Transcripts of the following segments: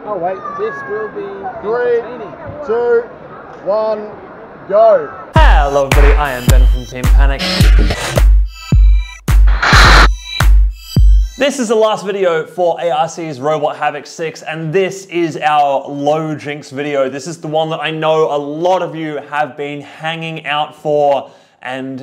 Oh wait, this will be 3, 2, 1, go. Hello everybody, I am Ben from Team Panic. This is the last video for ARC's Robot Havoc 6, and this is our Lojinx video. This is the one that I know a lot of you have been hanging out for and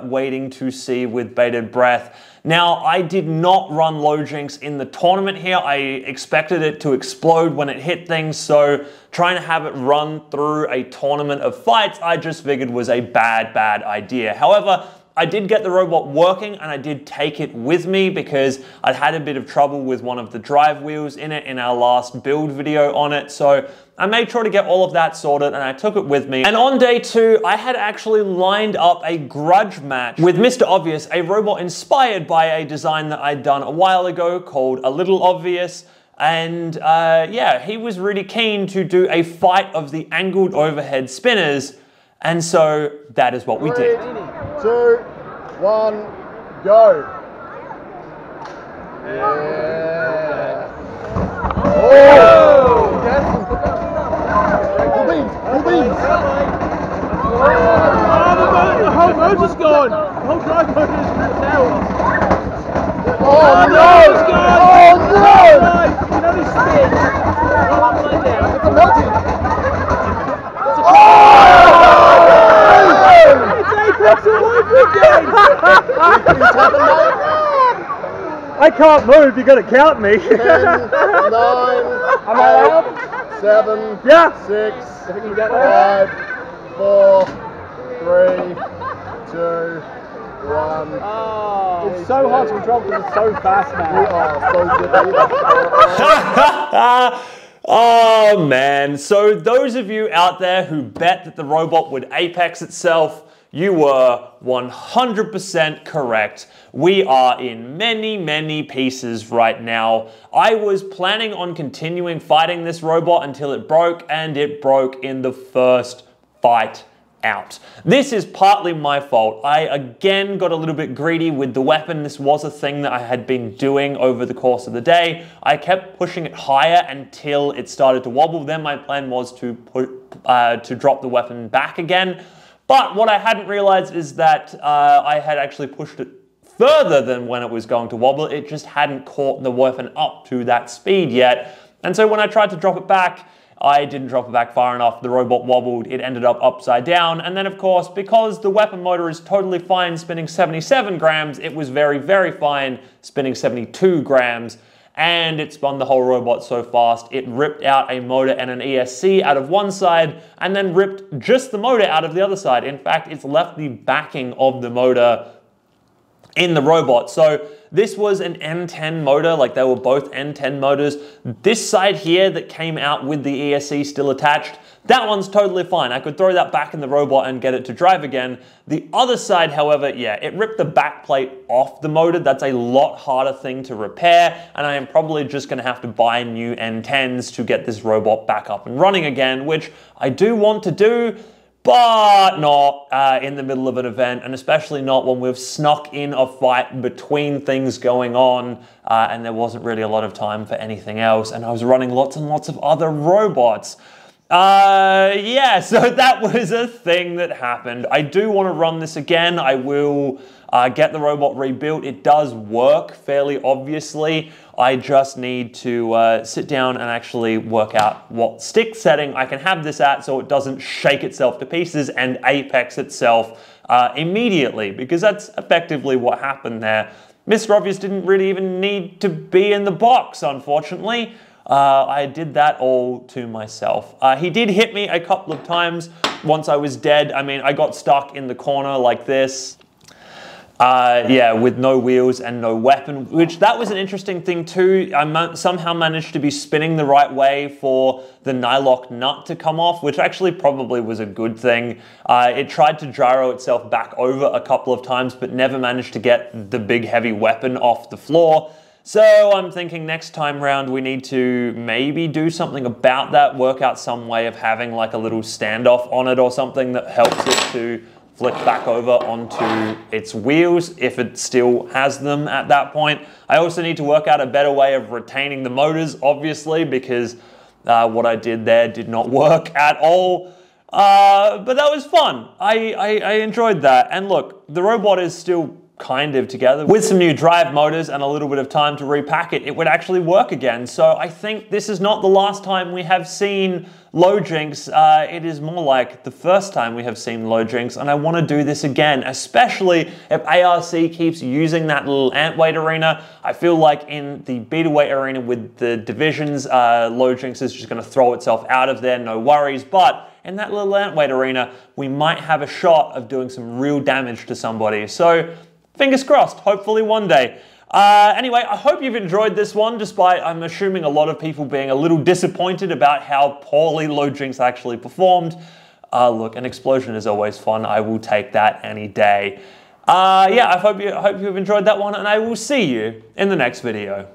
waiting to see with bated breath. Now, I did not run Lojinx in the tournament here. I expected it to explode when it hit things, so trying to have it run through a tournament of fights, I just figured was a bad idea. However, I did get the robot working and I did take it with me because I'd had a bit of trouble with one of the drive wheels in it in our last build video on it. So I made sure to get all of that sorted and I took it with me. And on day 2, I had actually lined up a grudge match with Mr. Obvious, a robot inspired by a design that I'd done a while ago called A Little Obvious. And yeah, he was really keen to do a fight of the angled overhead spinners. And so that is what we did. 3, 2, 1, go. Yeah. Oh! Yes. Full beams. Full beams. Oh, the whole motor's gone. The whole drive motor is ripped out. Oh no! It's gone. Oh no! You can only spin. Roll upside down. It's a melting. I can't move, you gotta count me. 10, 9, 8, 7, Yeah. 6, 5, 4, 3, 2, 1. Oh, it's so hard to control because it's so fast now. We are so good. Oh man, so those of you out there who bet that the robot would apex itself, you were 100% correct. We are in many pieces right now. I was planning on continuing fighting this robot until it broke, and it broke in the first fight out. This is partly my fault. I again got a little bit greedy with the weapon. This was a thing that I had been doing over the course of the day. I kept pushing it higher until it started to wobble. Then my plan was to drop the weapon back again. But what I hadn't realized is that I had actually pushed it further than when it was going to wobble. It just hadn't caught the weapon up to that speed yet. And so when I tried to drop it back, I didn't drop it back far enough. The robot wobbled. It ended up upside down. And then, of course, because the weapon motor is totally fine spinning 77 grams, it was very fine spinning 72 grams. And it spun the whole robot so fast, it ripped out a motor and an ESC out of one side and then ripped just the motor out of the other side. In fact, it's left the backing of the motor in the robot. So this was an N10 motor, like they were both N10 motors. This side here that came out with the ESC still attached, that one's totally fine. I could throw that back in the robot and get it to drive again. The other side, however, yeah, it ripped the back plate off the motor. That's a lot harder thing to repair, and I am probably just gonna have to buy new N10s to get this robot back up and running again, which I do want to do, but not in the middle of an event, and especially not when we've snuck in a fight between things going on, and there wasn't really a lot of time for anything else, and I was running lots and lots of other robots. Yeah, so that was a thing that happened. I do want to run this again. I will get the robot rebuilt. It does work fairly obviously. I just need to sit down and actually work out what stick setting I can have this at so it doesn't shake itself to pieces and apex itself immediately, because that's effectively what happened there. Mr. Obvious didn't really even need to be in the box, unfortunately. I did that all to myself. He did hit me a couple of times once I was dead. I mean, I got stuck in the corner like this. Yeah, with no wheels and no weapon, which that was an interesting thing too. I somehow managed to be spinning the right way for the nylock nut to come off, which actually probably was a good thing. It tried to gyro itself back over a couple of times, but never managed to get the big heavy weapon off the floor. So I'm thinking next time round we need to maybe do something about that, work out some way of having like a little standoff on it or something that helps it to flick back over onto its wheels if it still has them at that point. I also need to work out a better way of retaining the motors, obviously, because What I did there did not work at all. But that was fun. I enjoyed that. And look, the robot is still kind of together. With some new drive motors and a little bit of time to repack it, it would actually work again. So I think this is not the last time we have seen Lojinx. It is more like the first time we have seen Lojinx, and I want to do this again, especially if ARC keeps using that little ant weight arena. I feel like in the beta weight arena with the divisions, Lojinx is just going to throw itself out of there, no worries. But in that little ant weight arena, we might have a shot of doing some real damage to somebody. So fingers crossed, hopefully one day. Anyway, I hope you've enjoyed this one, despite, I'm assuming, a lot of people being a little disappointed about how poorly Lojinx actually performed. Look, an explosion is always fun. I will take that any day. Yeah, I hope you've enjoyed that one, and I will see you in the next video.